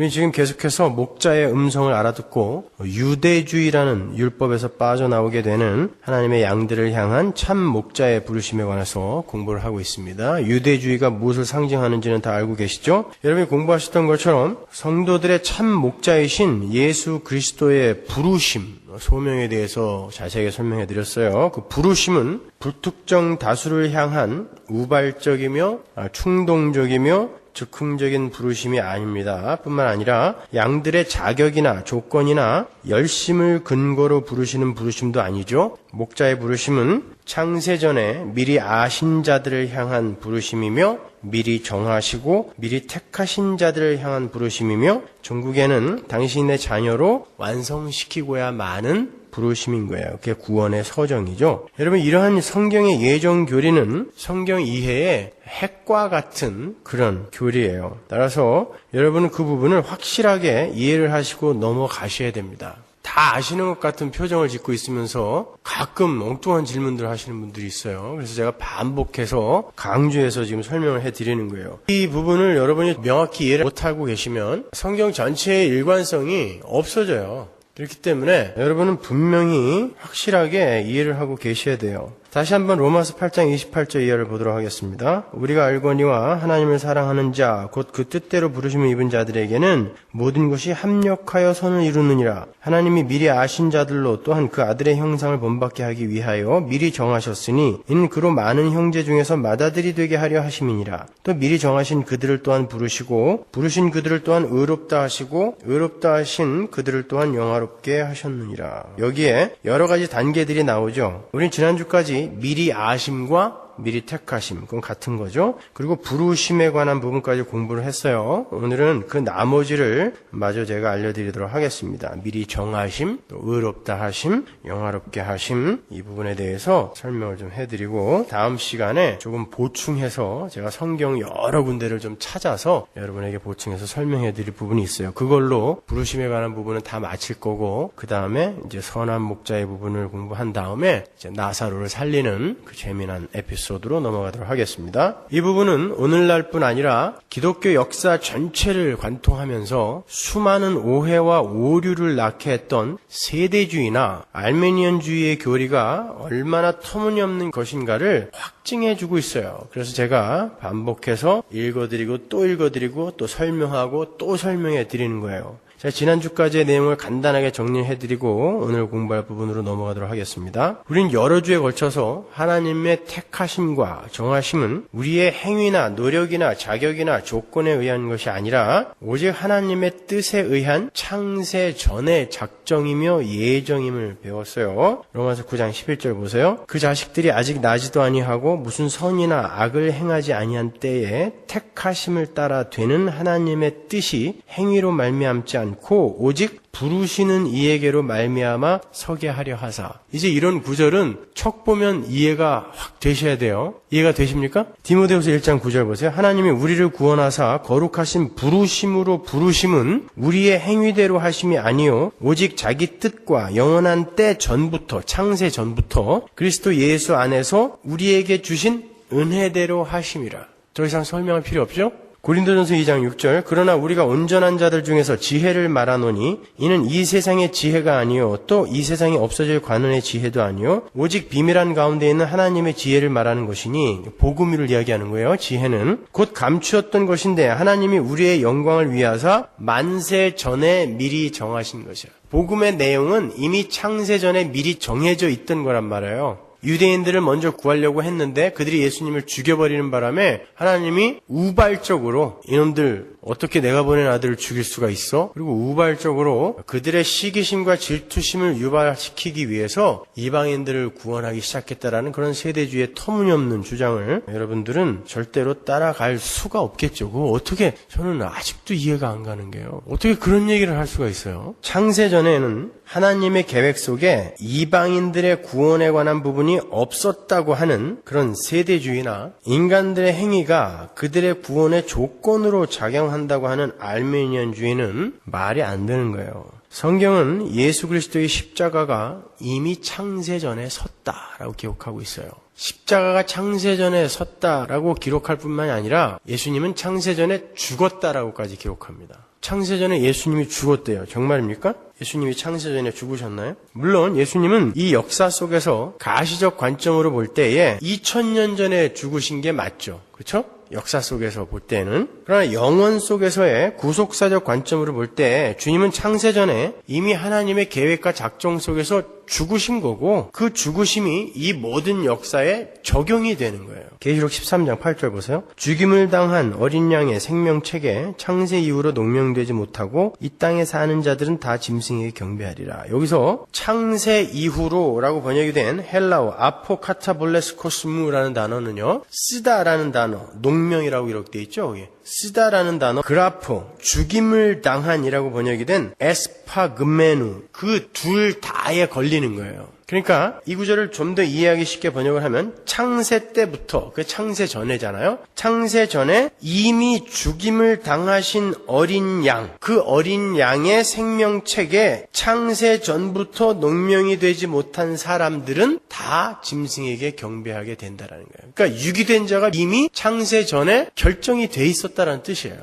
우리 지금 계속해서 목자의 음성을 알아듣고 유대주의라는 율법에서 빠져나오게 되는 하나님의 양들을 향한 참 목자의 부르심에 관해서 공부를 하고 있습니다. 유대주의가 무엇을 상징하는지는 다 알고 계시죠? 여러분이 공부하셨던 것처럼 성도들의 참 목자이신 예수 그리스도의 부르심, 소명에 대해서 자세하게 설명해 드렸어요. 그 부르심은 불특정 다수를 향한 우발적이며 충동적이며 즉흥적인 부르심이 아닙니다. 뿐만 아니라 양들의 자격이나 조건이나 열심을 근거로 부르시는 부르심도 아니죠. 목자의 부르심은 창세전에 미리 아신 자들을 향한 부르심이며 미리 정하시고 미리 택하신 자들을 향한 부르심이며 전국에는 당신의 자녀로 완성시키고야 마는 부르심인 거예요. 그게 구원의 서정이죠. 여러분, 이러한 성경의 예정 교리는 성경 이해의 핵과 같은 그런 교리예요. 따라서 여러분은 그 부분을 확실하게 이해를 하시고 넘어가셔야 됩니다. 다 아시는 것 같은 표정을 짓고 있으면서 가끔 엉뚱한 질문들을 하시는 분들이 있어요. 그래서 제가 반복해서 강조해서 지금 설명을 해드리는 거예요. 이 부분을 여러분이 명확히 이해를 못하고 계시면 성경 전체의 일관성이 없어져요. 그렇기 때문에 여러분은 분명히 확실하게 이해를 하고 계셔야 돼요. 다시 한번 로마서 8장 28절 이하를 보도록 하겠습니다. 우리가 알거니와 하나님을 사랑하는 자, 곧 그 뜻대로 부르심을 입은 자들에게는 모든 것이 합력하여 선을 이루느니라. 하나님이 미리 아신 자들로 또한 그 아들의 형상을 본받게 하기 위하여 미리 정하셨으니 이는 그로 많은 형제 중에서 맏아들이 되게 하려 하심이니라. 또 미리 정하신 그들을 또한 부르시고 부르신 그들을 또한 의롭다 하시고 의롭다 하신 그들을 또한 영화롭게 하셨느니라. 여기에 여러 가지 단계들이 나오죠. 우린 지난주까지 미리 아심과 미리 택하심, 그건 같은 거죠. 그리고 부르심에 관한 부분까지 공부를 했어요. 오늘은 그 나머지를 마저 제가 알려드리도록 하겠습니다. 미리 정하심, 또 의롭다 하심, 영화롭게 하심, 이 부분에 대해서 설명을 좀 해드리고 다음 시간에 조금 보충해서 제가 성경 여러 군데를 좀 찾아서 여러분에게 보충해서 설명해드릴 부분이 있어요. 그걸로 부르심에 관한 부분은 다 마칠 거고 그 다음에 이제 선한 목자의 부분을 공부한 다음에 이제 나사로를 살리는 그 재미난 에피소드로 넘어가도록 하겠습니다. 이 부분은 오늘날뿐 아니라 기독교 역사 전체를 관통하면서 수많은 오해와 오류를 낳게 했던 세대주의나 알메니언주의의 교리가 얼마나 터무니없는 것인가를 확증해주고 있어요. 그래서 제가 반복해서 읽어드리고 또 설명하고 또 설명해 드리는 거예요. 자, 지난주까지의 내용을 간단하게 정리해드리고 오늘 공부할 부분으로 넘어가도록 하겠습니다. 우린 여러 주에 걸쳐서 하나님의 택하심과 정하심은 우리의 행위나 노력이나 자격이나 조건에 의한 것이 아니라 오직 하나님의 뜻에 의한 창세 전의 작정이며 예정임을 배웠어요. 로마서 9장 11절 보세요. 그 자식들이 아직 나지도 아니하고 무슨 선이나 악을 행하지 아니한 때에 택하심을 따라 되는 하나님의 뜻이 행위로 말미암지 않고 오직 부르시는 이에게로 말미암아 서게 하려 하사. 이제 이런 구절은 척 보면 이해가 확 되셔야 돼요. 이해가 되십니까? 디모데후서 1장 9절 보세요. 하나님이 우리를 구원하사 거룩하신 부르심으로 부르심은 우리의 행위대로 하심이 아니요 오직 자기 뜻과 영원한 때 전부터 창세 전부터 그리스도 예수 안에서 우리에게 주신 은혜대로 하심이라. 더 이상 설명할 필요 없죠? 고린도전서 2장 6절 그러나 우리가 온전한 자들 중에서 지혜를 말하노니 이는 이 세상의 지혜가 아니요 또 이 세상에 없어질 관원의 지혜도 아니요 오직 비밀한 가운데 있는 하나님의 지혜를 말하는 것이니 복음을 이야기하는 거예요. 지혜는 곧 감추었던 것인데 하나님이 우리의 영광을 위하사 만세 전에 미리 정하신 것이라. 복음의 내용은 이미 창세 전에 미리 정해져 있던 거란 말이에요. 유대인들을 먼저 구하려고 했는데 그들이 예수님을 죽여버리는 바람에 하나님이 우발적으로 이놈들 어떻게 내가 보낸 아들을 죽일 수가 있어? 그리고 우발적으로 그들의 시기심과 질투심을 유발시키기 위해서 이방인들을 구원하기 시작했다라는 그런 세대주의의 터무니없는 주장을 여러분들은 절대로 따라갈 수가 없겠죠. 그거 어떻게 저는 아직도 이해가 안 가는 게요. 어떻게 그런 얘기를 할 수가 있어요? 창세전에는 하나님의 계획 속에 이방인들의 구원에 관한 부분이 없었다고 하는 그런 세대주의나 인간들의 행위가 그들의 구원의 조건으로 작용한다고 하는 알메니언주의는 말이 안 되는 거예요. 성경은 예수 그리스도의 십자가가 이미 창세전에 섰다라고 기록하고 있어요. 십자가가 창세전에 섰다라고 기록할 뿐만이 아니라 예수님은 창세전에 죽었다라고까지 기록합니다. 창세전에 예수님이 죽었대요. 정말입니까? 예수님이 창세전에 죽으셨나요? 물론 예수님은 이 역사 속에서 가시적 관점으로 볼 때에 2000년 전에 죽으신 게 맞죠. 그렇죠? 역사 속에서 볼 때는. 그러나 영원 속에서의 구속사적 관점으로 볼 때 주님은 창세전에 이미 하나님의 계획과 작정 속에서 죽으신 거고 그 죽으심이 이 모든 역사에 적용이 되는 거예요. 계시록 13장 8절 보세요. 죽임을 당한 어린 양의 생명책에 창세 이후로 농명되지 못하고 이 땅에 사는 자들은 다 짐승에게 경배하리라. 여기서 창세 이후로라고 번역이 된 헬라어 아포카타볼레스코스무라는 단어는요. 쓰다라는 단어, 농명이라고 이렇게 되어 있죠. 쓰다라는 단어, 그라포, 죽임을 당한이라고 번역이 된 에스파그메누, 그 둘 다에 걸리는 거예요. 그러니까 이 구절을 좀 더 이해하기 쉽게 번역을 하면 창세 때부터, 그 창세 전에잖아요. 창세 전에 이미 죽임을 당하신 어린 양, 그 어린 양의 생명책에 창세 전부터 농명이 되지 못한 사람들은 다 짐승에게 경배하게 된다라는 거예요. 그러니까 유기된 자가 이미 창세 전에 결정이 돼 있었다라는 뜻이에요.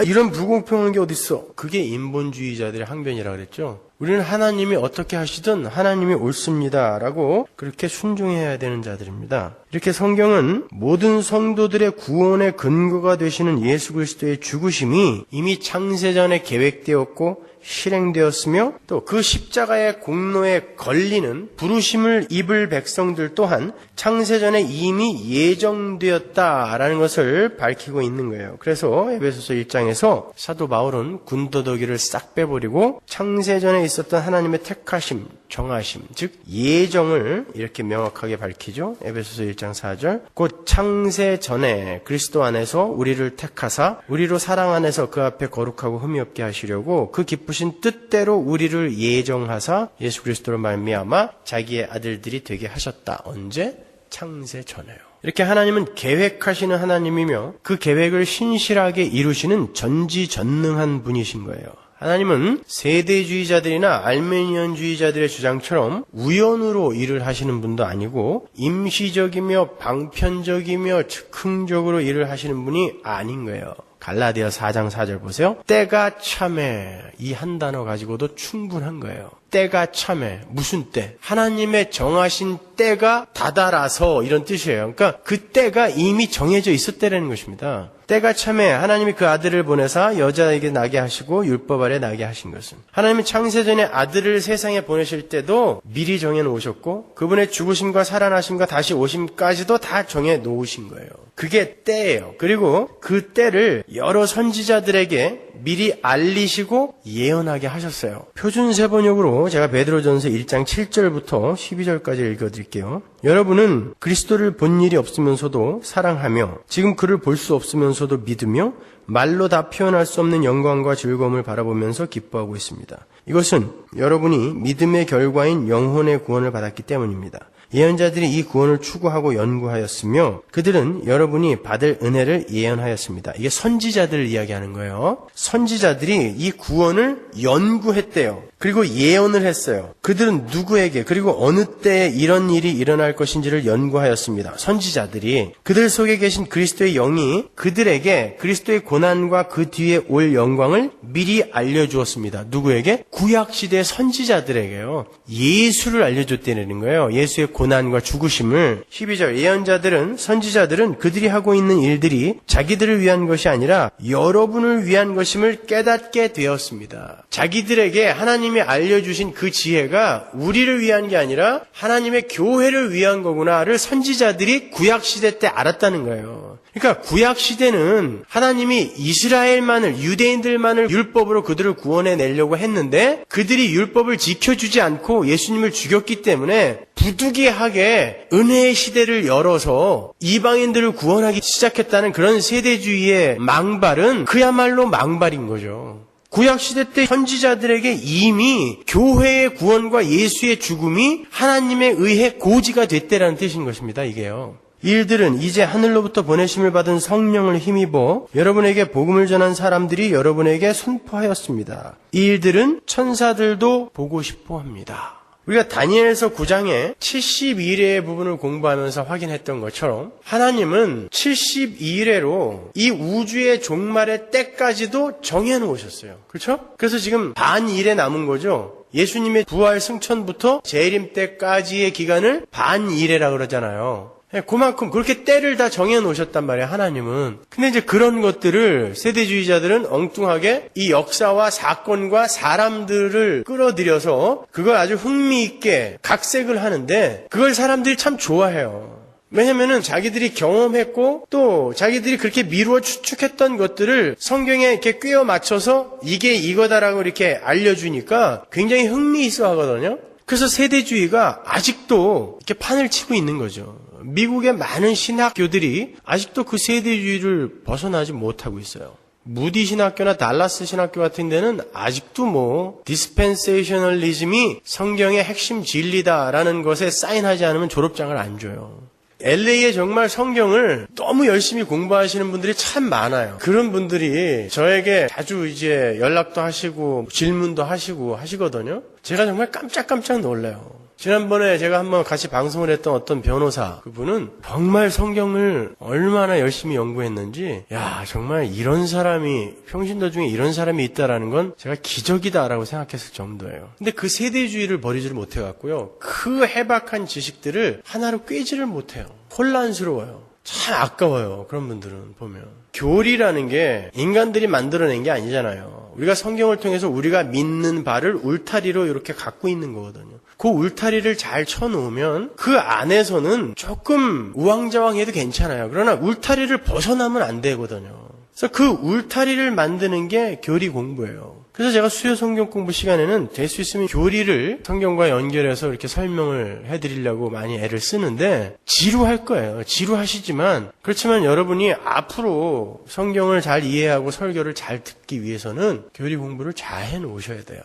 이런 불공평한 게 어딨어? 그게 인본주의자들의 항변이라고 그랬죠. 우리는 하나님이 어떻게 하시든 하나님이 옳습니다라고 그렇게 순종해야 되는 자들입니다. 이렇게 성경은 모든 성도들의 구원의 근거가 되시는 예수 그리스도의 죽으심이 이미 창세전에 계획되었고 실행되었으며 또 그 십자가의 공로에 걸리는 부르심을 입을 백성들 또한 창세전에 이미 예정되었다라는 것을 밝히고 있는 거예요. 그래서 에베소서 1장에서 사도 바울은 군더더기를 싹 빼버리고 창세전에 있었던 하나님의 택하심, 정하심, 즉 예정을 이렇게 명확하게 밝히죠. 에베소서 1장 4절. 곧 창세 전에 그리스도 안에서 우리를 택하사 우리로 사랑 안에서 그 앞에 거룩하고 흠이 없게 하시려고 그 기쁘신 뜻대로 우리를 예정하사 예수 그리스도로 말미암아 자기의 아들들이 되게 하셨다. 언제? 창세 전에요. 이렇게 하나님은 계획하시는 하나님이며 그 계획을 신실하게 이루시는 전지전능한 분이신 거예요. 하나님은 세대주의자들이나 알메니언주의자들의 주장처럼 우연으로 일을 하시는 분도 아니고 임시적이며 방편적이며 즉흥적으로 일을 하시는 분이 아닌 거예요. 갈라디아 4장 4절 보세요. 때가 참에, 이 한 단어 가지고도 충분한 거예요. 때가 참에. 무슨 때? 하나님의 정하신 때가 다다라서 이런 뜻이에요. 그러니까 그 때가 이미 정해져 있었다는 것입니다. 때가 참에 하나님이 그 아들을 보내사 여자에게 나게 하시고 율법 아래 나게 하신 것은 하나님은 창세전에 아들을 세상에 보내실 때도 미리 정해 놓으셨고 그분의 죽으심과 살아나심과 다시 오심까지도 다 정해 놓으신 거예요. 그게 때예요. 그리고 그 때를 여러 선지자들에게 미리 알리시고 예언하게 하셨어요. 표준세 번역으로 제가 베드로전서 1장 7절부터 12절까지 읽어드릴게요. 여러분은 그리스도를 본 일이 없으면서도 사랑하며 지금 그를 볼 수 없으면서도 믿으며 말로 다 표현할 수 없는 영광과 즐거움을 바라보면서 기뻐하고 있습니다. 이것은 여러분이 믿음의 결과인 영혼의 구원을 받았기 때문입니다. 예언자들이 이 구원을 추구하고 연구하였으며 그들은 여러분이 받을 은혜를 예언하였습니다. 이게 선지자들을 이야기하는 거예요. 선지자들이 이 구원을 연구했대요. 그리고 예언을 했어요. 그들은 누구에게 그리고 어느 때에 이런 일이 일어날 것인지를 연구하였습니다. 선지자들이 그들 속에 계신 그리스도의 영이 그들에게 그리스도의 고난과 그 뒤에 올 영광을 미리 알려주었습니다. 누구에게? 구약시대 선지자들에게요. 예수를 알려줬다는 거예요. 예수의 고난과 죽으심을. 12절 예언자들은 선지자들은 그들이 하고 있는 일들이 자기들을 위한 것이 아니라 여러분을 위한 것임을 깨닫게 되었습니다. 자기들에게 하나님이 알려주신 그 지혜가 우리를 위한 게 아니라 하나님의 교회를 위한 거구나를 선지자들이 구약시대 때 알았다는 거예요. 그러니까 구약시대는 하나님이 이스라엘만을 유대인들만을 율법으로 그들을 구원해 내려고 했는데 그들이 율법을 지켜주지 않고 예수님을 죽였기 때문에 부득이하게 은혜의 시대를 열어서 이방인들을 구원하기 시작했다는 그런 세대주의의 망발은 그야말로 망발인 거죠. 구약시대 때 선지자들에게 이미 교회의 구원과 예수의 죽음이 하나님에 의해 고지가 됐다라는 뜻인 것입니다. 이게요. 이 일들은 이제 하늘로부터 보내심을 받은 성령을 힘입어 여러분에게 복음을 전한 사람들이 여러분에게 선포하였습니다. 이 일들은 천사들도 보고 싶어 합니다. 우리가 다니엘서 9장에 72일의 부분을 공부하면서 확인했던 것처럼 하나님은 72일에로 이 우주의 종말의 때까지도 정해놓으셨어요. 그렇죠? 그래서 지금 반일에 남은 거죠. 예수님의 부활 승천부터 재림 때까지의 기간을 반일에라 그러잖아요. 그만큼 그렇게 때를 다 정해놓으셨단 말이에요, 하나님은. 근데 이제 그런 것들을 세대주의자들은 엉뚱하게 이 역사와 사건과 사람들을 끌어들여서 그걸 아주 흥미있게 각색을 하는데 그걸 사람들이 참 좋아해요. 왜냐면은 자기들이 경험했고 또 자기들이 그렇게 미루어 추측했던 것들을 성경에 이렇게 꿰어 맞춰서 이게 이거다라고 이렇게 알려주니까 굉장히 흥미있어 하거든요. 그래서 세대주의가 아직도 이렇게 판을 치고 있는 거죠. 미국의 많은 신학교들이 아직도 그 세대주의를 벗어나지 못하고 있어요. 무디 신학교나 달라스 신학교 같은 데는 아직도 디스펜세이셔널리즘이 성경의 핵심 진리다라는 것에 사인하지 않으면 졸업장을 안 줘요. LA에 정말 성경을 너무 열심히 공부하시는 분들이 참 많아요. 그런 분들이 저에게 자주 이제 연락도 하시고 질문도 하시고 하시거든요. 제가 정말 깜짝깜짝 놀라요. 지난번에 제가 한번 같이 방송을 했던 어떤 변호사, 그분은 정말 성경을 얼마나 열심히 연구했는지, 야, 정말 이런 사람이, 평신도 중에 이런 사람이 있다라는 건 제가 기적이다라고 생각했을 정도예요. 근데 그 세대주의를 버리지를 못해갖고요. 그 해박한 지식들을 하나로 꿰지를 못해요. 혼란스러워요. 참 아까워요. 그런 분들은 보면. 교리라는 게 인간들이 만들어낸 게 아니잖아요. 우리가 성경을 통해서 우리가 믿는 바를 울타리로 이렇게 갖고 있는 거거든요. 그 울타리를 잘 쳐놓으면 그 안에서는 조금 우왕좌왕해도 괜찮아요. 그러나 울타리를 벗어나면 안 되거든요. 그래서 그 울타리를 만드는 게 교리 공부예요. 그래서 제가 수요 성경 공부 시간에는 될 수 있으면 교리를 성경과 연결해서 이렇게 설명을 해드리려고 많이 애를 쓰는데 지루할 거예요. 지루하시지만 그렇지만 여러분이 앞으로 성경을 잘 이해하고 설교를 잘 듣기 위해서는 교리 공부를 잘 해놓으셔야 돼요.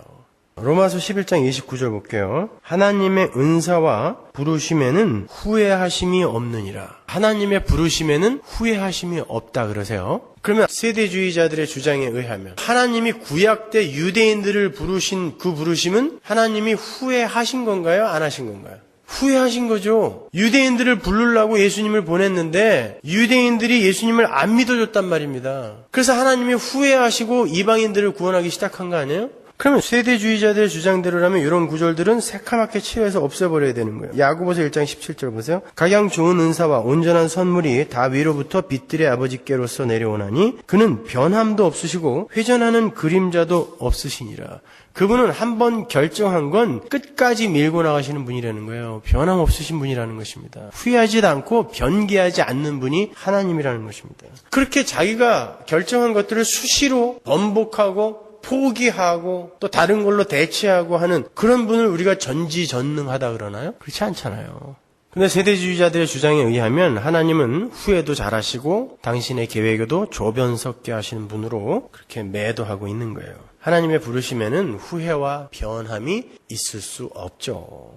로마서 11장 29절 볼게요. 하나님의 은사와 부르심에는 후회하심이 없느니라. 하나님의 부르심에는 후회하심이 없다 그러세요. 그러면 세대주의자들의 주장에 의하면 하나님이 구약 때 유대인들을 부르신 그 부르심은 하나님이 후회하신 건가요? 안 하신 건가요? 후회하신 거죠. 유대인들을 부르려고 예수님을 보냈는데 유대인들이 예수님을 안 믿어줬단 말입니다. 그래서 하나님이 후회하시고 이방인들을 구원하기 시작한 거 아니에요? 그러면 세대주의자들의 주장대로라면 이런 구절들은 새카맣게 치워서 없애버려야 되는 거예요. 야고보서 1장 17절 보세요. 각양 좋은 은사와 온전한 선물이 다 위로부터 빛들의 아버지께로서 내려오나니 그는 변함도 없으시고 회전하는 그림자도 없으시니라. 그분은 한번 결정한 건 끝까지 밀고 나가시는 분이라는 거예요. 변함 없으신 분이라는 것입니다. 후회하지도 않고 변개하지 않는 분이 하나님이라는 것입니다. 그렇게 자기가 결정한 것들을 수시로 번복하고 포기하고 또 다른 걸로 대체하고 하는 그런 분을 우리가 전지전능하다 그러나요? 그렇지 않잖아요. 근데 세대주의자들의 주장에 의하면 하나님은 후회도 잘하시고 당신의 계획에도 조변 섞게 하시는 분으로 그렇게 매도하고 있는 거예요. 하나님의 부르심에는 후회와 변함이 있을 수 없죠.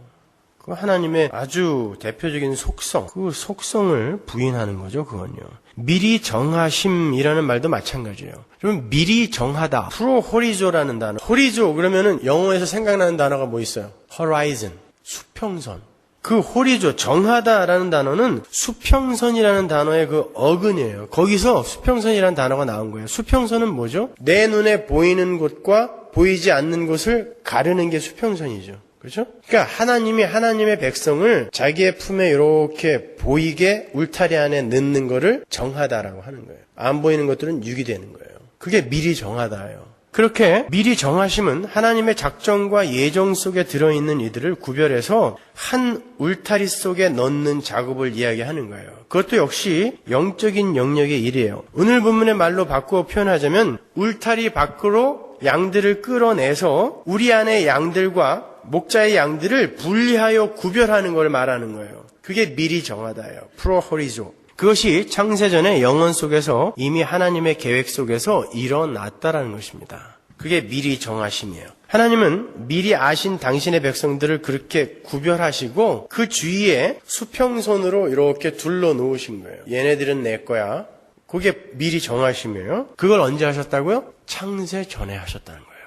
그 하나님의 아주 대표적인 속성, 그 속성을 부인하는 거죠, 그건요. 미리 정하심이라는 말도 마찬가지예요. 그러면 미리 정하다. 프로호리조라는 단어. 호리조 그러면은 영어에서 생각나는 단어가 뭐 있어요? horizon, 수평선. 그 호리조, 정하다라는 단어는 수평선이라는 단어의 그 어근이에요. 거기서 수평선이라는 단어가 나온 거예요. 수평선은 뭐죠? 내 눈에 보이는 곳과 보이지 않는 곳을 가르는 게 수평선이죠. 그렇죠? 그러니까 하나님이 하나님의 백성을 자기의 품에 이렇게 보이게 울타리 안에 넣는 거를 정하다라고 하는 거예요. 안 보이는 것들은 유기되는 거예요. 그게 미리 정하다예요. 그렇게 미리 정하심은 하나님의 작정과 예정 속에 들어있는 이들을 구별해서 한 울타리 속에 넣는 작업을 이야기하는 거예요. 그것도 역시 영적인 영역의 일이에요. 오늘 본문의 말로 바꾸어 표현하자면 울타리 밖으로 양들을 끌어내서 우리 안의 양들과 목자의 양들을 분리하여 구별하는 걸 말하는 거예요. 그게 미리 정하다예요. 프로호리조. 그것이 창세전의 영원 속에서 이미 하나님의 계획 속에서 일어났다라는 것입니다. 그게 미리 정하심이에요. 하나님은 미리 아신 당신의 백성들을 그렇게 구별하시고 그 주위에 수평선으로 이렇게 둘러 놓으신 거예요. 얘네들은 내 거야. 그게 미리 정하심이에요. 그걸 언제 하셨다고요? 창세 전에 하셨다는 거예요.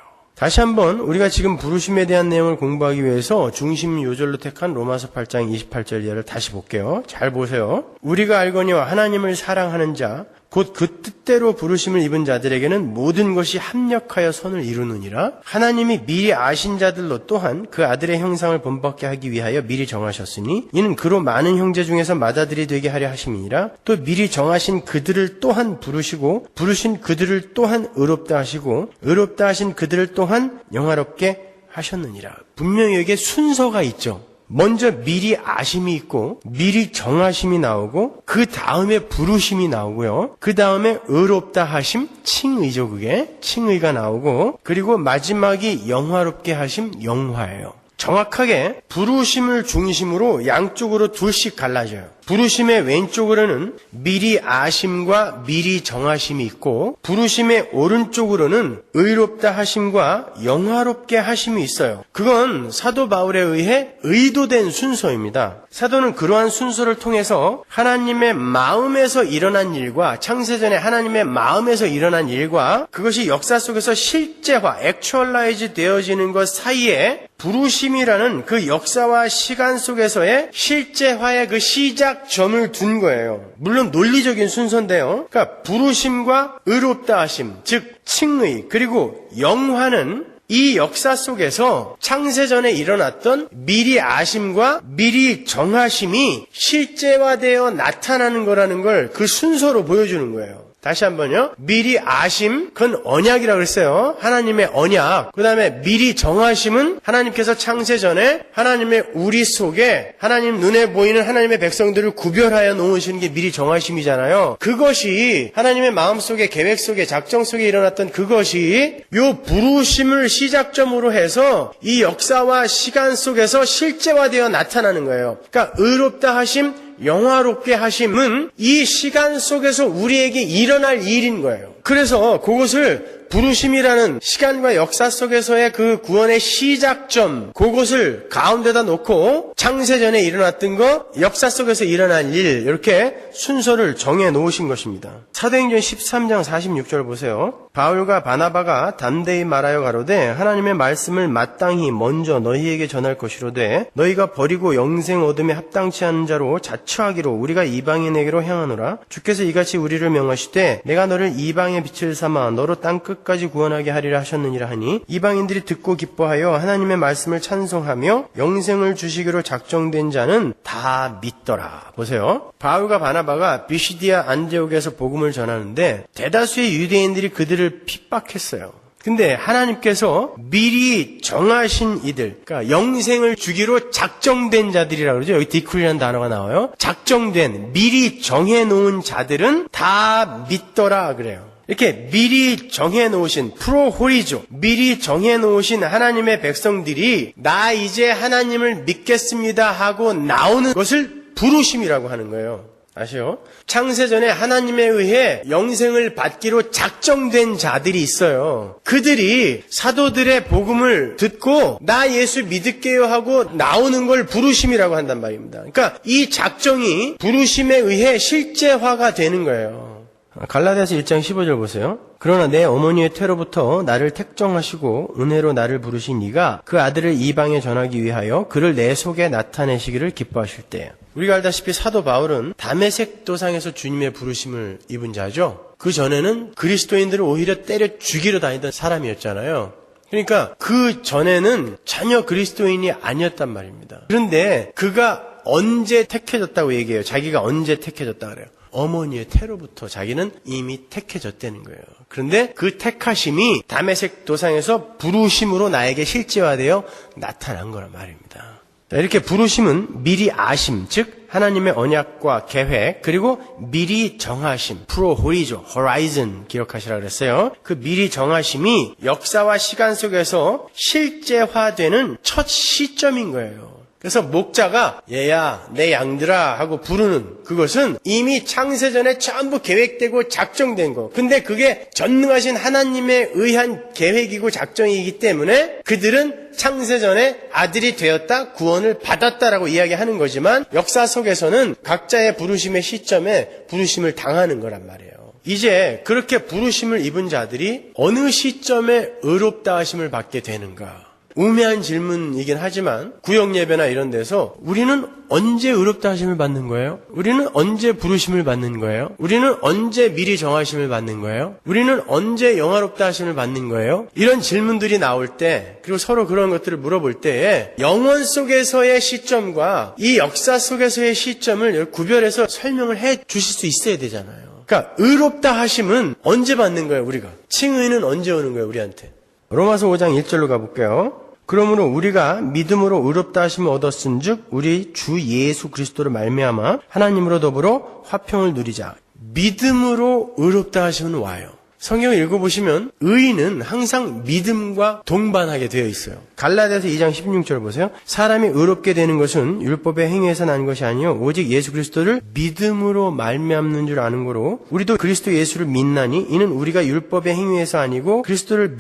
다시 한번 우리가 지금 부르심에 대한 내용을 공부하기 위해서 중심 요절로 택한 로마서 8장 28절 이하를 다시 볼게요. 잘 보세요. 우리가 알거니와 하나님을 사랑하는 자 곧 그 뜻대로 부르심을 입은 자들에게는 모든 것이 합력하여 선을 이루느니라. 하나님이 미리 아신 자들로 또한 그 아들의 형상을 본받게 하기 위하여 미리 정하셨으니 이는 그로 많은 형제 중에서 맏아들이 되게 하려 하심이니라. 또 미리 정하신 그들을 또한 부르시고 부르신 그들을 또한 의롭다 하시고 의롭다 하신 그들을 또한 영화롭게 하셨느니라. 분명히 여기에 순서가 있죠. 먼저 미리 아심이 있고 미리 정하심이 나오고 그 다음에 부르심이 나오고요. 그 다음에 의롭다 하심, 칭의죠. 그게 칭의가 나오고 그리고 마지막이 영화롭게 하심, 영화예요. 정확하게 부르심을 중심으로 양쪽으로 둘씩 갈라져요. 부르심의 왼쪽으로는 미리 아심과 미리 정하심이 있고 부르심의 오른쪽으로는 의롭다 하심과 영화롭게 하심이 있어요. 그건 사도 바울에 의해 의도된 순서입니다. 사도는 그러한 순서를 통해서 하나님의 마음에서 일어난 일과 창세전에 하나님의 마음에서 일어난 일과 그것이 역사 속에서 실제화, 액츄얼라이즈 되어지는 것 사이에 부르심이라는 그 역사와 시간 속에서의 실제화의 그 시작점을 둔 거예요. 물론 논리적인 순서인데요. 그러니까 부르심과 의롭다 하심, 즉 칭의 그리고 영화는 이 역사 속에서 창세전에 일어났던 미리 아심과 미리 정하심이 실제화되어 나타나는 거라는 걸 그 순서로 보여주는 거예요. 다시 한번요. 미리 아심, 그건 언약이라고 그랬어요. 하나님의 언약. 그 다음에 미리 정하심은 하나님께서 창세전에 하나님의 우리 속에 하나님 눈에 보이는 하나님의 백성들을 구별하여 놓으시는 게 미리 정하심이잖아요. 그것이 하나님의 마음속에 계획 속에 작정 속에 일어났던 그것이 요 부르심을 시작점으로 해서 이 역사와 시간 속에서 실제화되어 나타나는 거예요. 그러니까 의롭다 하심, 영화롭게 하심은 이 시간 속에서 우리에게 일어날 일인 거예요. 그래서 그것을 부르심이라는 시간과 역사 속에서의 그 구원의 시작점, 그것을 가운데다 놓고 창세전에 일어났던 것, 역사 속에서 일어난 일, 이렇게 순서를 정해 놓으신 것입니다. 사도행전 13장 46절 보세요. 바울과 바나바가 담대히 말하여 가로되 하나님의 말씀을 마땅히 먼저 너희에게 전할 것이로되 너희가 버리고 영생 얻음에 합당치 않은 자로 자처하기로 우리가 이방인에게로 향하노라. 주께서 이같이 우리를 명하시되 내가 너를 이방의 빛을 삼아 너로 땅 끝까지 구원하게 하리라 하셨느니라 하니 이방인들이 듣고 기뻐하여 하나님의 말씀을 찬송하며 영생을 주시기로 작정된 자는 다 믿더라. 보세요. 바울과 바나바가 비시디아 안디옥에서 복음을 전하는데 대다수의 유대인들이 그들을 핍박했어요. 근데 하나님께서 미리 정하신 이들, 그러니까 영생을 주기로 작정된 자들이라고 그러죠. 여기 디크리라는 단어가 나와요. 작정된, 미리 정해놓은 자들은 다 믿더라 그래요. 이렇게 미리 정해놓으신 프로호리조, 미리 정해놓으신 하나님의 백성들이 나 이제 하나님을 믿겠습니다 하고 나오는 것을 부르심이라고 하는 거예요. 아시요? 창세전에 하나님에 의해 영생을 받기로 작정된 자들이 있어요. 그들이 사도들의 복음을 듣고 나 예수 믿을게요 하고 나오는 걸 부르심이라고 한단 말입니다. 그러니까 이 작정이 부르심에 의해 실제화가 되는 거예요. 갈라디아서 1장 15절 보세요. 그러나 내 어머니의 태로부터 나를 택정하시고 은혜로 나를 부르신 이가 그 아들을 이방에 전하기 위하여 그를 내 속에 나타내시기를 기뻐하실 때. 우리가 알다시피 사도 바울은 다메섹 도상에서 주님의 부르심을 입은 자죠. 그 전에는 그리스도인들을 오히려 때려 죽이러 다니던 사람이었잖아요. 그러니까 그 전에는 전혀 그리스도인이 아니었단 말입니다. 그런데 그가 언제 택해졌다고 얘기해요. 자기가 언제 택해졌다 그래요. 어머니의 태로부터 자기는 이미 택해졌다는 거예요. 그런데 그 택하심이 다메섹 도상에서 부르심으로 나에게 실제화되어 나타난 거란 말입니다. 이렇게 부르심은 미리 아심, 즉 하나님의 언약과 계획, 그리고 미리 정하심, 프로호리조, 호라이즌 기억하시라 그랬어요. 그 미리 정하심이 역사와 시간 속에서 실제화되는 첫 시점인 거예요. 그래서 목자가 얘야 내 양들아 하고 부르는 그것은 이미 창세전에 전부 계획되고 작정된 거. 근데 그게 전능하신 하나님에 의한 계획이고 작정이기 때문에 그들은 창세전에 아들이 되었다, 구원을 받았다라고 이야기하는 거지만 역사 속에서는 각자의 부르심의 시점에 부르심을 당하는 거란 말이에요. 이제 그렇게 부르심을 입은 자들이 어느 시점에 의롭다 하심을 받게 되는가? 우매한 질문이긴 하지만 구역 예배나 이런 데서 우리는 언제 의롭다 하심을 받는 거예요? 우리는 언제 부르심을 받는 거예요? 우리는 언제 미리 정하심을 받는 거예요? 우리는 언제 영화롭다 하심을 받는 거예요? 이런 질문들이 나올 때, 그리고 서로 그런 것들을 물어볼 때에 영원 속에서의 시점과 이 역사 속에서의 시점을 구별해서 설명을 해 주실 수 있어야 되잖아요. 그러니까 의롭다 하심은 언제 받는 거예요, 우리가? 칭의는 언제 오는 거예요, 우리한테? 로마서 5장 1절로 가볼게요. 그러므로 우리가 믿음으로 의롭다 하심을 얻었은즉 우리 주 예수 그리스도를 말미암아 하나님으로 더불어 화평을 누리자. 믿음으로 의롭다 하심은 와요. 성경을 읽어보시면 의인은 항상 믿음과 동반하게 되어 있어요. 갈라디아서 2장 16절 보세요. 사람이 의롭게 되는 것은 율법의 행위에서 난 것이 아니요 오직 예수 그리스도를 믿음으로 말미암는 줄 아는 거로 우리도 그리스도 예수를 믿나니 이는 우리가 율법의 행위에서 아니고 그리스도를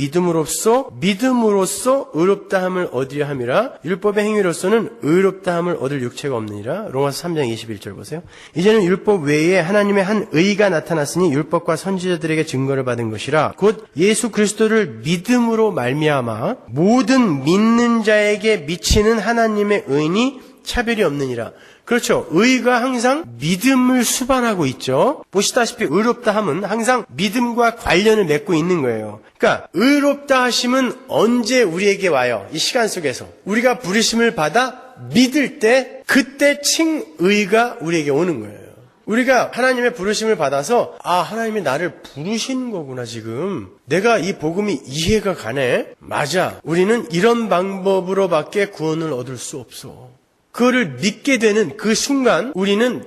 믿음으로써 의롭다함을 얻으려 함이라. 율법의 행위로서는 의롭다함을 얻을 육체가 없느니라. 로마서 3장 21절 보세요. 이제는 율법 외에 하나님의 한 의가 나타났으니 율법과 선지자들에게 증거를 받은 것이라. 곧 예수 그리스도를 믿음으로 말미암아 모든 믿는 자에게 미치는 하나님의 의인이 차별이 없느니라. 그렇죠. 의가 항상 믿음을 수반하고 있죠. 보시다시피 의롭다 함은 항상 믿음과 관련을 맺고 있는 거예요. 그러니까 의롭다 하심은 언제 우리에게 와요? 이 시간 속에서 우리가 부르심을 받아 믿을 때 그때 칭의가 우리에게 오는 거예요. 우리가 하나님의 부르심을 받아서 하나님이 나를 부르신 거구나 지금. 내가 이 복음이 이해가 가네. 맞아. 우리는 이런 방법으로밖에 구원을 얻을 수 없어. 그거를 믿게 되는 그 순간 우리는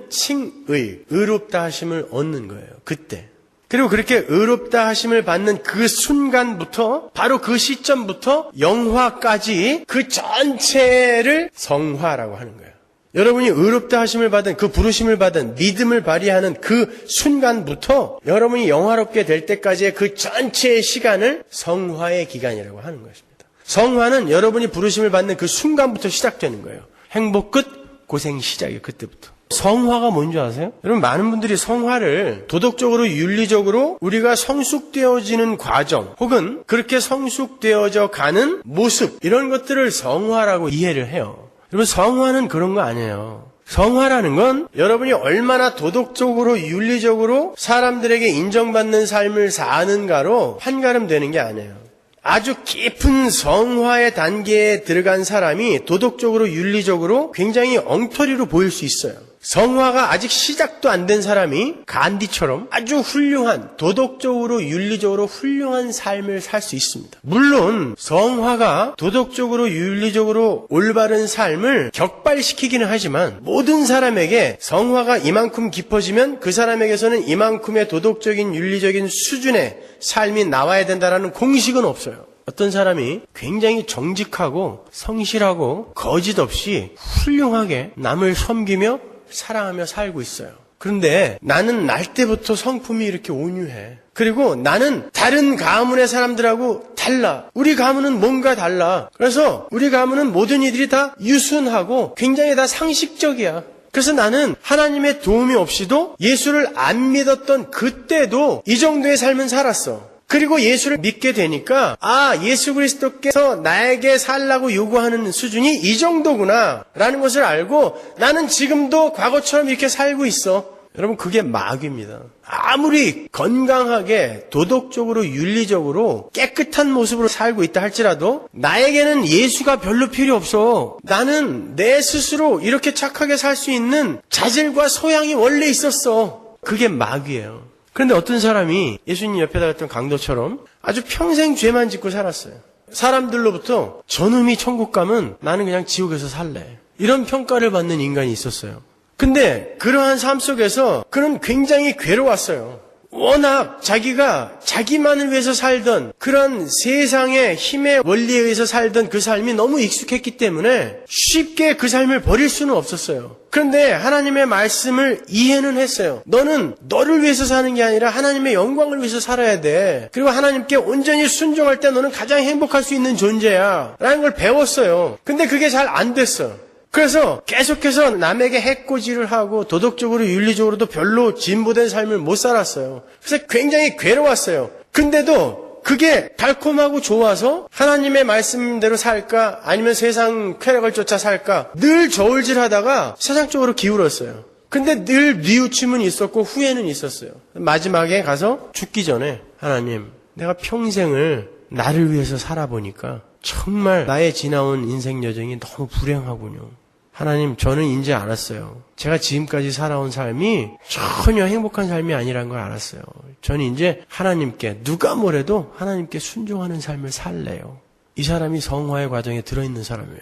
의롭다 하심을 얻는 거예요. 그때. 그리고 그렇게 의롭다 하심을 받는 그 순간부터 바로 그 시점부터 영화까지 그 전체를 성화라고 하는 거예요. 여러분이 의롭다 하심을 받은 그 부르심을 받은 믿음을 발휘하는 그 순간부터 여러분이 영화롭게 될 때까지의 그 전체의 시간을 성화의 기간이라고 하는 것입니다. 성화는 여러분이 부르심을 받는 그 순간부터 시작되는 거예요. 행복 끝, 고생 시작이에요. 그때부터. 성화가 뭔지 아세요? 여러분 많은 분들이 성화를 도덕적으로 윤리적으로 우리가 성숙되어지는 과정 혹은 그렇게 성숙되어져 가는 모습 이런 것들을 성화라고 이해를 해요. 여러분 성화는 그런 거 아니에요. 성화라는 건 여러분이 얼마나 도덕적으로 윤리적으로 사람들에게 인정받는 삶을 사는가로 한가름 되는 게 아니에요. 아주 깊은 성화의 단계에 들어간 사람이 도덕적으로 윤리적으로 굉장히 엉터리로 보일 수 있어요. 성화가 아직 시작도 안 된 사람이 간디처럼 아주 훌륭한 도덕적으로 윤리적으로 훌륭한 삶을 살 수 있습니다. 물론 성화가 도덕적으로 윤리적으로 올바른 삶을 격발시키기는 하지만 모든 사람에게 성화가 이만큼 깊어지면 그 사람에게서는 이만큼의 도덕적인 윤리적인 수준의 삶이 나와야 된다는 공식은 없어요. 어떤 사람이 굉장히 정직하고 성실하고 거짓 없이 훌륭하게 남을 섬기며 사랑하며 살고 있어요. 그런데 나는 날 때부터 성품이 이렇게 온유해. 그리고 나는 다른 가문의 사람들하고 달라. 우리 가문은 뭔가 달라. 그래서 우리 가문은 모든 이들이 다 유순하고 굉장히 다 상식적이야. 그래서 나는 하나님의 도움이 없이도 예수를 안 믿었던 그때도 이 정도의 삶은 살았어. 그리고 예수를 믿게 되니까 예수 그리스도께서 나에게 살라고 요구하는 수준이 이 정도구나 라는 것을 알고 나는 지금도 과거처럼 이렇게 살고 있어. 여러분 그게 마귀입니다. 아무리 건강하게 도덕적으로 윤리적으로 깨끗한 모습으로 살고 있다 할지라도 나에게는 예수가 별로 필요 없어. 나는 내 스스로 이렇게 착하게 살 수 있는 자질과 소양이 원래 있었어. 그게 마귀예요. 그런데 어떤 사람이 예수님 옆에다 갔던 강도처럼 아주 평생 죄만 짓고 살았어요. 사람들로부터 저놈이 천국 가면 나는 그냥 지옥에서 살래. 이런 평가를 받는 인간이 있었어요. 근데 그러한 삶 속에서 그는 굉장히 괴로웠어요. 워낙 자기가 자기만을 위해서 살던 그런 세상의 힘의 원리에 의해서 살던 그 삶이 너무 익숙했기 때문에 쉽게 그 삶을 버릴 수는 없었어요. 그런데 하나님의 말씀을 이해는 했어요. 너는 너를 위해서 사는 게 아니라 하나님의 영광을 위해서 살아야 돼. 그리고 하나님께 온전히 순종할 때 너는 가장 행복할 수 있는 존재야. 라는 걸 배웠어요. 근데 그게 잘 안 됐어. 그래서 계속해서 남에게 해코지를 하고 도덕적으로 윤리적으로도 별로 진보된 삶을 못 살았어요. 그래서 굉장히 괴로웠어요. 근데도 그게 달콤하고 좋아서 하나님의 말씀대로 살까 아니면 세상 쾌락을 쫓아 살까 늘 저울질하다가 세상적으로 기울었어요. 근데 늘 뉘우침은 있었고 후회는 있었어요. 마지막에 가서 죽기 전에 하나님, 내가 평생을 나를 위해서 살아보니까 정말 나의 지나온 인생 여정이 너무 불행하군요. 하나님, 저는 이제 알았어요. 제가 지금까지 살아온 삶이 전혀 행복한 삶이 아니라는 걸 알았어요. 저는 이제 하나님께 누가 뭐래도 하나님께 순종하는 삶을 살래요. 이 사람이 성화의 과정에 들어있는 사람이에요.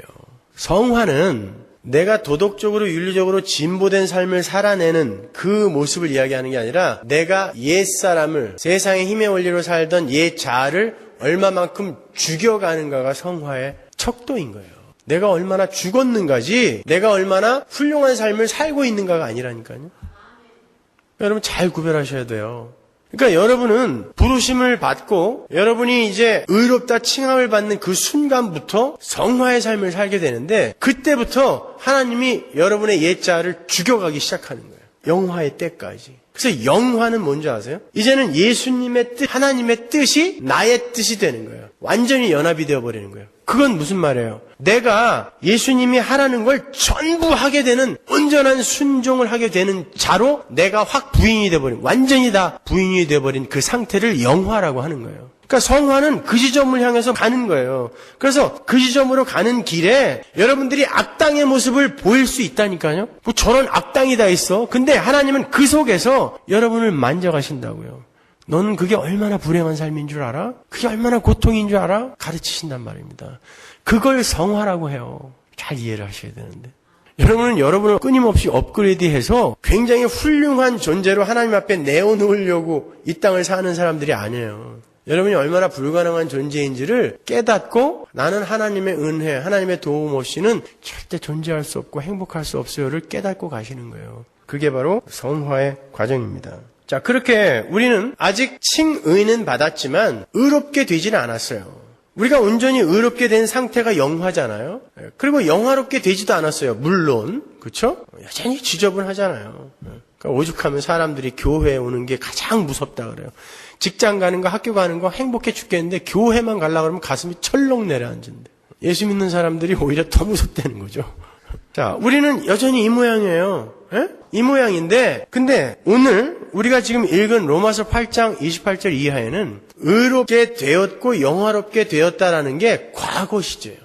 성화는 내가 도덕적으로 윤리적으로 진보된 삶을 살아내는 그 모습을 이야기하는 게 아니라 내가 옛사람을 세상의 힘의 원리로 살던 옛 자아를 얼마만큼 죽여가는가가 성화의 척도인 거예요. 내가 얼마나 죽었는가지 내가 얼마나 훌륭한 삶을 살고 있는가가 아니라니까요. 여러분 잘 구별하셔야 돼요. 그러니까 여러분은 부르심을 받고 여러분이 이제 의롭다 칭함을 받는 그 순간부터 성화의 삶을 살게 되는데 그때부터 하나님이 여러분의 옛자를 죽여가기 시작하는 거예요. 영화의 때까지. 그래서 영화는 뭔지 아세요? 이제는 예수님의 뜻, 하나님의 뜻이 나의 뜻이 되는 거예요. 완전히 연합이 되어버리는 거예요. 그건 무슨 말이에요? 내가 예수님이 하라는 걸 전부 하게 되는 온전한 순종을 하게 되는 자로 내가 확 부인이 되어버린, 완전히 다 부인이 되어버린 그 상태를 영화라고 하는 거예요. 그러니까 성화는 그 지점을 향해서 가는 거예요. 그래서 그 지점으로 가는 길에 여러분들이 악당의 모습을 보일 수 있다니까요. 뭐 저런 악당이 다 있어. 근데 하나님은 그 속에서 여러분을 만져가신다고요. 너는 그게 얼마나 불행한 삶인 줄 알아? 그게 얼마나 고통인 줄 알아? 가르치신단 말입니다. 그걸 성화라고 해요. 잘 이해를 하셔야 되는데. 여러분은 여러분을 끊임없이 업그레이드해서 굉장히 훌륭한 존재로 하나님 앞에 내어놓으려고 이 땅을 사는 사람들이 아니에요. 여러분이 얼마나 불가능한 존재인지를 깨닫고 나는 하나님의 은혜, 하나님의 도움 없이는 절대 존재할 수 없고 행복할 수 없어요를 깨닫고 가시는 거예요. 그게 바로 성화의 과정입니다. 자, 그렇게 우리는 아직 칭의는 받았지만 의롭게 되지는 않았어요. 우리가 온전히 의롭게 된 상태가 영화잖아요. 그리고 영화롭게 되지도 않았어요. 물론, 그렇죠? 여전히 지저분하잖아요. 그러니까 오죽하면 사람들이 교회에 오는 게 가장 무섭다 그래요. 직장 가는 거, 학교 가는 거 행복해 죽겠는데 교회만 가려고 그러면 가슴이 철렁 내려앉는데. 예수 믿는 사람들이 오히려 더 무섭다는 거죠. 자, 우리는 여전히 이 모양이에요. 에? 이 모양인데, 근데 오늘 우리가 지금 읽은 로마서 8장 28절 이하에는 의롭게 되었고 영화롭게 되었다라는 게 과거 시제예요.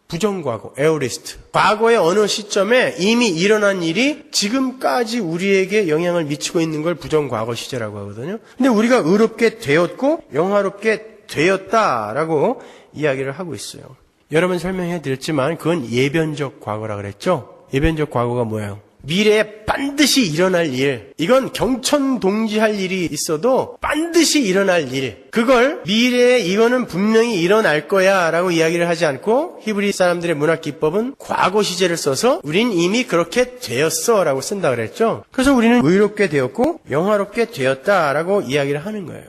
부정과거, 에오리스트. 과거의 어느 시점에 이미 일어난 일이 지금까지 우리에게 영향을 미치고 있는 걸 부정과거 시제라고 하거든요. 근데 우리가 의롭게 되었고 영화롭게 되었다라고 이야기를 하고 있어요. 여러 번 설명해 드렸지만 그건 예변적 과거라 그랬죠? 예변적 과거가 뭐예요? 미래에 반드시 일어날 일. 이건 경천동지할 일이 있어도 반드시 일어날 일. 그걸 미래에 이거는 분명히 일어날 거야 라고 이야기를 하지 않고 히브리 사람들의 문학 기법은 과거 시제를 써서 우린 이미 그렇게 되었어 라고 쓴다 그랬죠. 그래서 우리는 의롭게 되었고 영화롭게 되었다라고 이야기를 하는 거예요.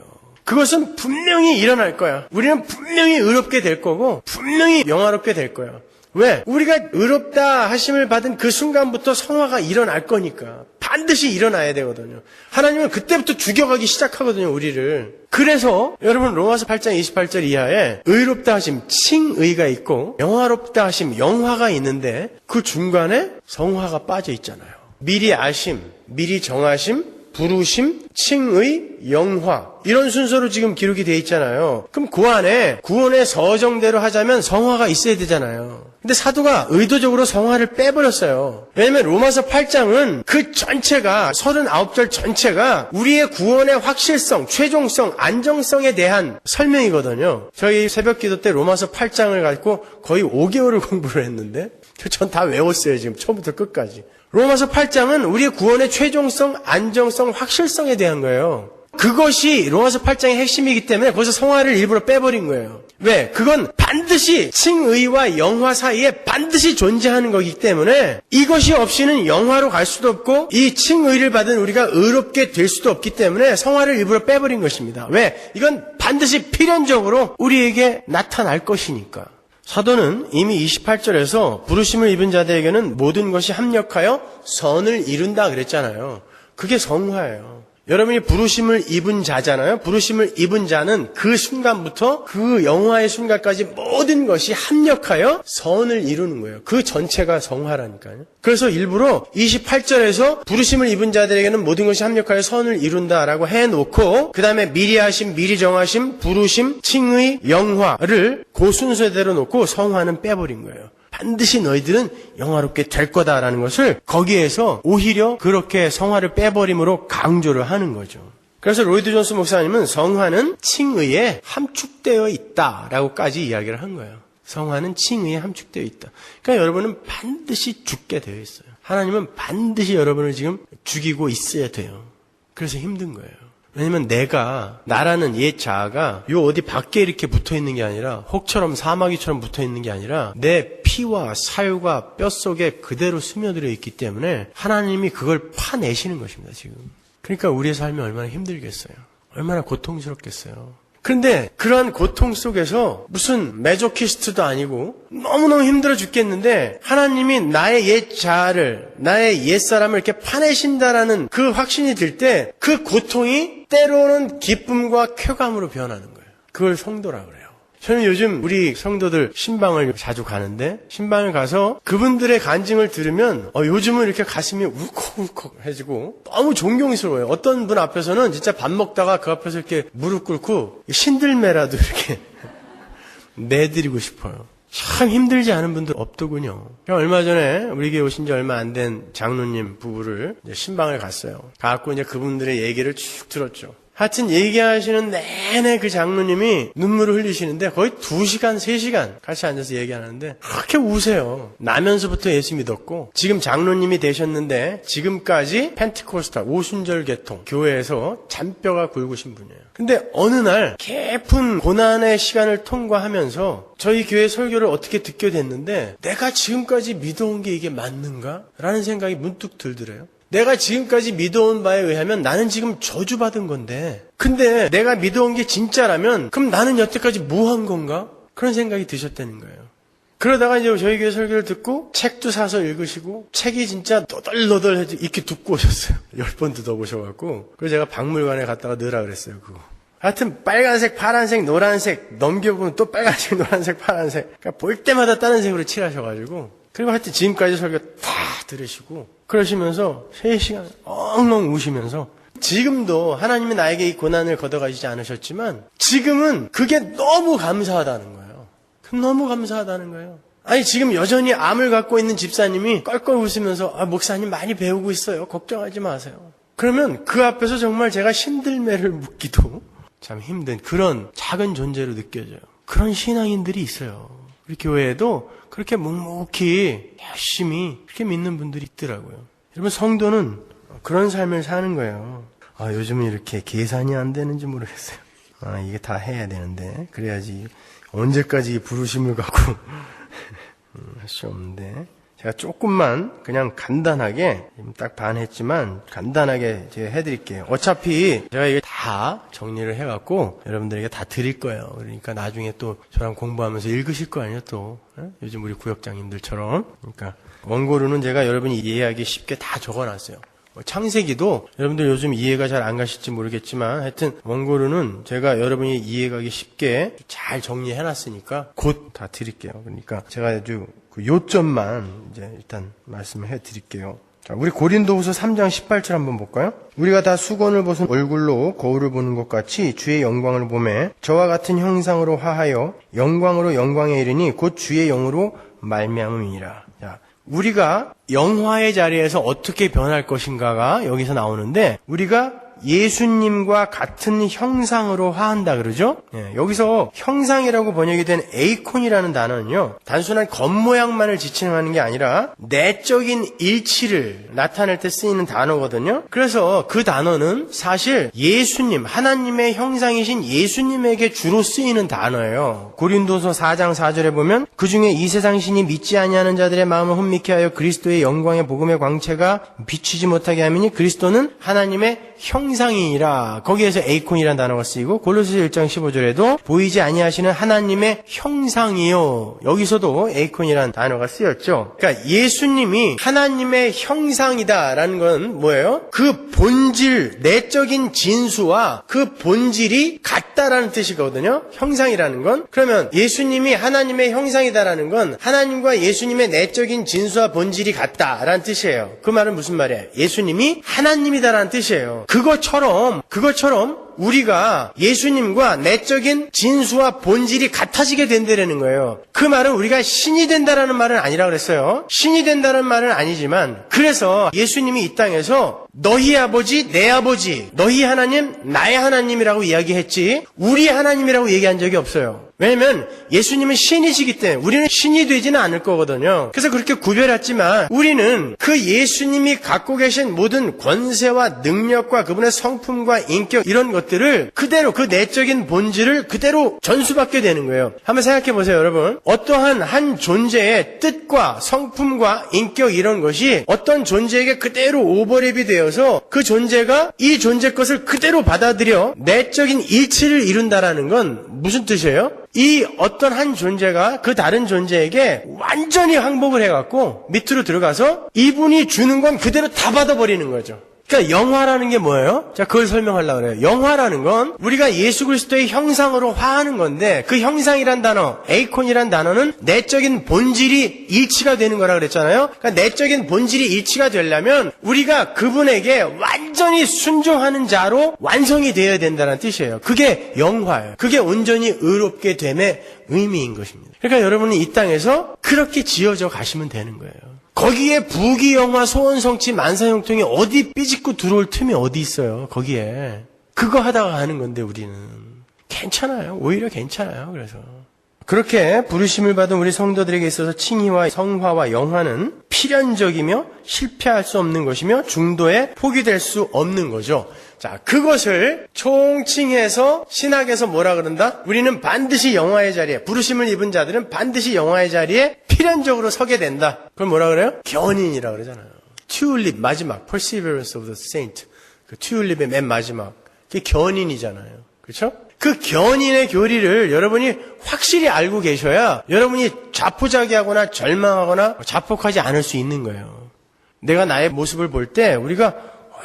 그것은 분명히 일어날 거야. 우리는 분명히 의롭게 될 거고 분명히 영화롭게 될 거야. 왜? 우리가 의롭다 하심을 받은 그 순간부터 성화가 일어날 거니까. 반드시 일어나야 되거든요. 하나님은 그때부터 죽여가기 시작하거든요, 우리를. 그래서 여러분 로마서 8장 28절 이하에 의롭다 하심, 칭의가 있고 영화롭다 하심, 영화가 있는데 그 중간에 성화가 빠져 있잖아요. 미리 아심, 미리 정하심, 부르심, 칭의, 영화 이런 순서로 지금 기록이 되어 있잖아요. 그럼 그 안에 구원의 서정대로 하자면 성화가 있어야 되잖아요. 근데 사도가 의도적으로 성화를 빼버렸어요. 왜냐면 로마서 8장은 그 전체가 39절 전체가 우리의 구원의 확실성, 최종성, 안정성에 대한 설명이거든요. 저희 새벽기도 때 로마서 8장을 갖고 거의 5개월을 공부를 했는데 전 다 외웠어요. 지금 처음부터 끝까지. 로마서 8장은 우리의 구원의 최종성, 안정성, 확실성에 대한 거예요. 그것이 로마서 8장의 핵심이기 때문에 거기서 성화를 일부러 빼버린 거예요. 왜? 그건 반드시 칭의와 영화 사이에 반드시 존재하는 거기 때문에 이것이 없이는 영화로 갈 수도 없고 이 칭의를 받은 우리가 의롭게 될 수도 없기 때문에 성화를 일부러 빼버린 것입니다. 왜? 이건 반드시 필연적으로 우리에게 나타날 것이니까. 사도는 이미 28절에서 부르심을 입은 자들에게는 모든 것이 합력하여 선을 이룬다 그랬잖아요. 그게 성화예요. 여러분이 부르심을 입은 자잖아요. 부르심을 입은 자는 그 순간부터 그 영화의 순간까지 모든 것이 합력하여 선을 이루는 거예요. 그 전체가 성화라니까요. 그래서 일부러 28절에서 부르심을 입은 자들에게는 모든 것이 합력하여 선을 이룬다라고 해놓고 그 다음에 미리 하심, 미리 정하심, 부르심, 칭의, 영화를 그 순서대로 놓고 성화는 빼버린 거예요. 반드시 너희들은 영화롭게 될 거다라는 것을 거기에서 오히려 그렇게 성화를 빼버림으로 강조를 하는 거죠. 그래서 로이드 존스 목사님은 성화는 칭의에 함축되어 있다라고까지 이야기를 한 거예요. 성화는 칭의에 함축되어 있다. 그러니까 여러분은 반드시 죽게 되어 있어요. 하나님은 반드시 여러분을 지금 죽이고 있어야 돼요. 그래서 힘든 거예요. 왜냐면 나라는 옛 자아가 요 어디 밖에 이렇게 붙어 있는 게 아니라 혹처럼 사마귀처럼 붙어 있는 게 아니라 내 피와 살과 뼛속에 그대로 스며들어 있기 때문에 하나님이 그걸 파내시는 것입니다, 지금. 그러니까 우리의 삶이 얼마나 힘들겠어요. 얼마나 고통스럽겠어요. 그런데 그러한 고통 속에서 무슨 메조키스트도 아니고 너무너무 힘들어 죽겠는데 하나님이 나의 옛 자아를, 나의 옛 사람을 이렇게 파내신다라는 그 확신이 들 때 그 고통이 때로는 기쁨과 쾌감으로 변하는 거예요. 그걸 성도라고 그래요. 저는 요즘 우리 성도들 신방을 자주 가는데 신방을 가서 그분들의 간증을 들으면 요즘은 이렇게 가슴이 울컥울컥해지고 너무 존경스러워요. 어떤 분 앞에서는 진짜 밥 먹다가 그 앞에서 이렇게 무릎 꿇고 신들매라도 이렇게 내드리고 싶어요. 참 힘들지 않은 분들 없더군요. 얼마 전에 우리 교회 오신 지 얼마 안 된 장로님 부부를 신방을 갔어요. 가갖고 이제 그분들의 얘기를 쭉 들었죠. 하여튼 얘기하시는 내내 그 장로님이 눈물을 흘리시는데 거의 2시간, 3시간 같이 앉아서 얘기하는데 그렇게 우세요. 나면서부터 예수 믿었고 지금 장로님이 되셨는데 지금까지 펜테코스탈 오순절 계통 교회에서 잔뼈가 굵으신 분이에요. 근데 어느 날 깊은 고난의 시간을 통과하면서 저희 교회 설교를 어떻게 듣게 됐는데 내가 지금까지 믿어온 게 이게 맞는가? 라는 생각이 문득 들더래요. 내가 지금까지 믿어온 바에 의하면 나는 지금 저주받은 건데 근데 내가 믿어온 게 진짜라면 그럼 나는 여태까지 뭐 한 건가? 그런 생각이 드셨다는 거예요. 그러다가 이제 저희 교회 설교를 듣고 책도 사서 읽으시고 책이 진짜 너덜너덜해서 이렇게 두고 오셨어요. 10번 뜯어보셔갖고 그래서 제가 박물관에 갔다가 넣으라 그랬어요. 그거. 하여튼 빨간색, 파란색, 노란색 넘겨보면 또 빨간색, 노란색, 파란색 그러니까 볼 때마다 다른 색으로 칠하셔가지고 그리고 하여튼 지금까지 설교 다 들으시고 그러시면서 3시간 엉엉 우시면서 지금도 하나님이 나에게 이 고난을 걷어가시지 않으셨지만 지금은 그게 너무 감사하다는 거예요. 너무 감사하다는 거예요. 아니 지금 여전히 암을 갖고 있는 집사님이 껄껄 웃으면서 목사님 많이 배우고 있어요. 걱정하지 마세요. 그러면 그 앞에서 정말 제가 신들매를 묻기도 참 힘든 그런 작은 존재로 느껴져요. 그런 신앙인들이 있어요. 우리 교회에도 그렇게 묵묵히 열심히 그렇게 믿는 분들이 있더라고요. 여러분 성도는 그런 삶을 사는 거예요. 요즘은 이렇게 계산이 안 되는지 모르겠어요. 이게 다 해야 되는데 그래야지 언제까지 부르심을 갖고 할 수 없는데 제가 조금만 그냥 간단하게 딱 반 했지만 간단하게 제가 해드릴게요. 어차피 제가 이게 다 정리를 해갖고 여러분들에게 다 드릴 거예요. 그러니까 나중에 또 저랑 공부하면서 읽으실 거 아니에요 또. 요즘 우리 구역장님들처럼. 그러니까 원고로는 제가 여러분이 이해하기 쉽게 다 적어놨어요. 창세기도 여러분들 요즘 이해가 잘 안 가실지 모르겠지만 하여튼 원고로는 제가 여러분이 이해가기 쉽게 잘 정리해놨으니까 곧 다 드릴게요. 그러니까 제가 아주 그 요점만 이제 일단 말씀을 해드릴게요. 자, 우리 고린도후서 3장 18절 한번 볼까요? 우리가 다 수건을 벗은 얼굴로 거울을 보는 것 같이 주의 영광을 보매 저와 같은 형상으로 화하여 영광으로 영광에 이르니 곧 주의 영으로 말미암음이니라. 자, 우리가 영화의 자리에서 어떻게 변할 것인가가 여기서 나오는데 우리가 예수님과 같은 형상으로 화한다 그러죠? 여기서 형상이라고 번역이 된 에이콘이라는 단어는요. 단순한 겉모양만을 지칭하는 게 아니라 내적인 일치를 나타낼 때 쓰이는 단어거든요. 그래서 그 단어는 사실 예수님, 하나님의 형상이신 예수님에게 주로 쓰이는 단어예요. 고린도서 4장 4절에 보면 그중에 이 세상 신이 믿지 아니하는 자들의 마음을 혼미케 하여 그리스도의 영광의 복음의 광채가 비치지 못하게 하미니 그리스도는 하나님의 형상이니라. 거기에서 에이콘이라는 단어가 쓰이고 골로새서 1장 15절에도 보이지 아니하시는 하나님의 형상이요. 여기서도 에이콘이라는 단어가 쓰였죠. 그러니까 예수님이 하나님의 형상이다라는 건 뭐예요? 그 본질, 내적인 진수와 그 본질이 같다라는 뜻이거든요. 형상이라는 건. 그러면 예수님이 하나님의 형상이다라는 건 하나님과 예수님의 내적인 진수와 본질이 같다라는 뜻이에요. 그 말은 무슨 말이에요? 예수님이 하나님이다라는 뜻이에요. 그것처럼 우리가 예수님과 내적인 진수와 본질이 같아지게 된다는 거예요. 그 말은 우리가 신이 된다라는 말은 아니라 그랬어요. 신이 된다는 말은 아니지만, 그래서 예수님이 이 땅에서 너희 아버지, 내 아버지, 너희 하나님, 나의 하나님이라고 이야기했지 우리 하나님이라고 얘기한 적이 없어요. 왜냐면 예수님은 신이시기 때문에 우리는 신이 되지는 않을 거거든요. 그래서 그렇게 구별했지만 우리는 그 예수님이 갖고 계신 모든 권세와 능력과 그분의 성품과 인격 이런 것들을 그대로 그 내적인 본질을 그대로 전수받게 되는 거예요. 한번 생각해 보세요, 여러분. 어떠한 한 존재의 뜻과 성품과 인격 이런 것이 어떤 존재에게 그대로 오버랩이 되어서 그 존재가 이 존재 것을 그대로 받아들여 내적인 일치를 이룬다라는 건 무슨 뜻이에요? 이 어떤 한 존재가 그 다른 존재에게 완전히 항복을 해갖고 밑으로 들어가서 이분이 주는 건 그대로 다 받아버리는 거죠. 그러니까 영화라는 게 뭐예요? 자, 그걸 설명하려고 그래요. 영화라는 건 우리가 예수 그리스도의 형상으로 화하는 건데 그 형상이란 단어, 에이콘이란 단어는 내적인 본질이 일치가 되는 거라 그랬잖아요. 그러니까 내적인 본질이 일치가 되려면 우리가 그분에게 완전히 순종하는 자로 완성이 되어야 된다는 뜻이에요. 그게 영화예요. 그게 온전히 의롭게 됨의 의미인 것입니다. 그러니까 여러분은 이 땅에서 그렇게 지어져 가시면 되는 거예요. 거기에 부귀영화 소원성취 만사형통이 어디 삐짓고 들어올 틈이 어디 있어요. 거기에 그거 하다가 하는 건데 우리는 괜찮아요. 오히려 괜찮아요. 그래서 그렇게 부르심을 받은 우리 성도들에게 있어서 칭의와 성화와 영화는 필연적이며 실패할 수 없는 것이며 중도에 포기될 수 없는 거죠. 자, 그것을 총칭해서 신학에서 뭐라 그런다? 우리는 반드시 영화의 자리에, 부르심을 입은 자들은 반드시 영화의 자리에 필연적으로 서게 된다. 그걸 뭐라 그래요? 견인이라 그러잖아요. 튤립 마지막, Perseverance of the Saint. 그 튤립의 맨 마지막. 그게 견인이잖아요. 그렇죠? 그 견인의 교리를 여러분이 확실히 알고 계셔야 여러분이 자포자기하거나 절망하거나 자폭하지 않을 수 있는 거예요. 내가 나의 모습을 볼 때 우리가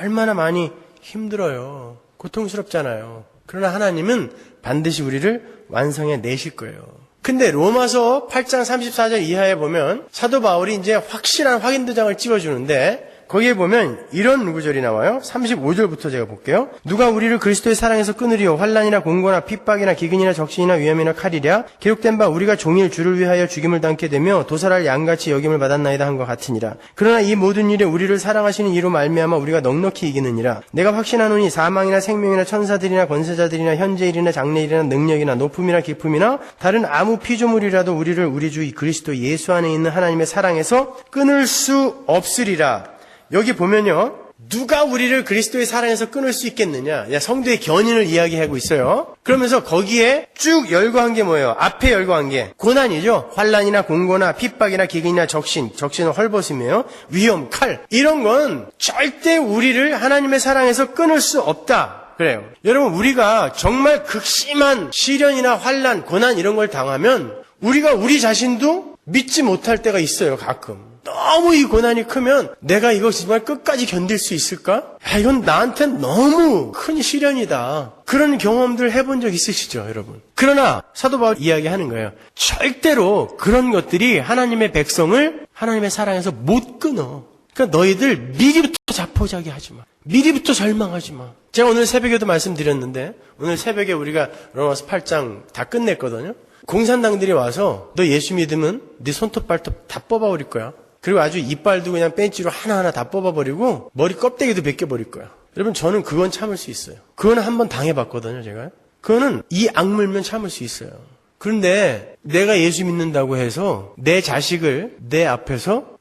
얼마나 많이 힘들어요. 고통스럽잖아요. 그러나 하나님은 반드시 우리를 완성해 내실 거예요. 근데 로마서 8장 34절 이하에 보면 사도 바울이 이제 확실한 확인 도장을 찍어주는데 거기에 보면 이런 구절이 나와요. 35절부터 제가 볼게요. 누가 우리를 그리스도의 사랑에서 끊으리요 환난이나 공고나 핍박이나 기근이나 적신이나 위험이나 칼이랴 기록된 바 우리가 종일 주를 위하여 죽임을 당게 되며 도살할 양같이 여김을 받았나이다 한 것 같으니라. 그러나 이 모든 일에 우리를 사랑하시는 이로 말미암아 우리가 넉넉히 이기느니라. 내가 확신하노니 사망이나 생명이나 천사들이나 권세자들이나 현재일이나 장래일이나 능력이나 높음이나 깊음이나 다른 아무 피조물이라도 우리를 우리 주 그리스도 예수 안에 있는 하나님의 사랑에서 끊을 수 없으리라. 여기 보면요. 누가 우리를 그리스도의 사랑에서 끊을 수 있겠느냐. 성도의 견인을 이야기하고 있어요. 그러면서 거기에 쭉 열거한 게 뭐예요? 앞에 열거한 게 고난이죠. 환난이나 공고나 핍박이나 기근이나 적신은 헐벗음이에요. 위험, 칼. 이런 건 절대 우리를 하나님의 사랑에서 끊을 수 없다. 그래요. 여러분 우리가 정말 극심한 시련이나 환난, 고난 이런 걸 당하면 우리가 우리 자신도 믿지 못할 때가 있어요. 가끔. 너무 이 고난이 크면 내가 이거 정말 끝까지 견딜 수 있을까? 이건 나한테는 너무 큰 시련이다. 그런 경험들 해본 적 있으시죠, 여러분? 그러나 사도 바울 이야기하는 거예요. 절대로 그런 것들이 하나님의 백성을 하나님의 사랑에서 못 끊어. 그러니까 너희들 미리부터 자포자기 하지 마. 미리부터 절망하지 마. 제가 오늘 새벽에도 말씀드렸는데 오늘 새벽에 우리가 로마서 8장 다 끝냈거든요. 공산당들이 와서 너 예수 믿으면 네 손톱 발톱 다 뽑아버릴 거야. 그리고 아주 이빨도 그냥 벤치로 하나하나 다 뽑아버리고 머리 껍데기도 벗겨버릴 거야. 여러분 저는 그건 참을 수 있어요. 그거는 한번 당해봤거든요. 제가. 그거는 이 악물면 참을 수 있어요. 그런데 내가 예수 믿는다고 해서 내 자식을 내 앞에서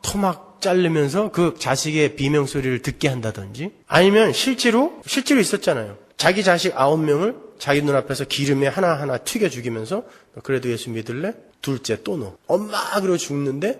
토막 자르면서 그 자식의 비명소리를 듣게 한다든지 아니면 실제로 있었잖아요. 자기 자식 9명을 자기 눈앞에서 기름에 하나하나 튀겨 죽이면서 그래도 예수 믿을래? 둘째 또 넣어. 엄마 그러고 죽는데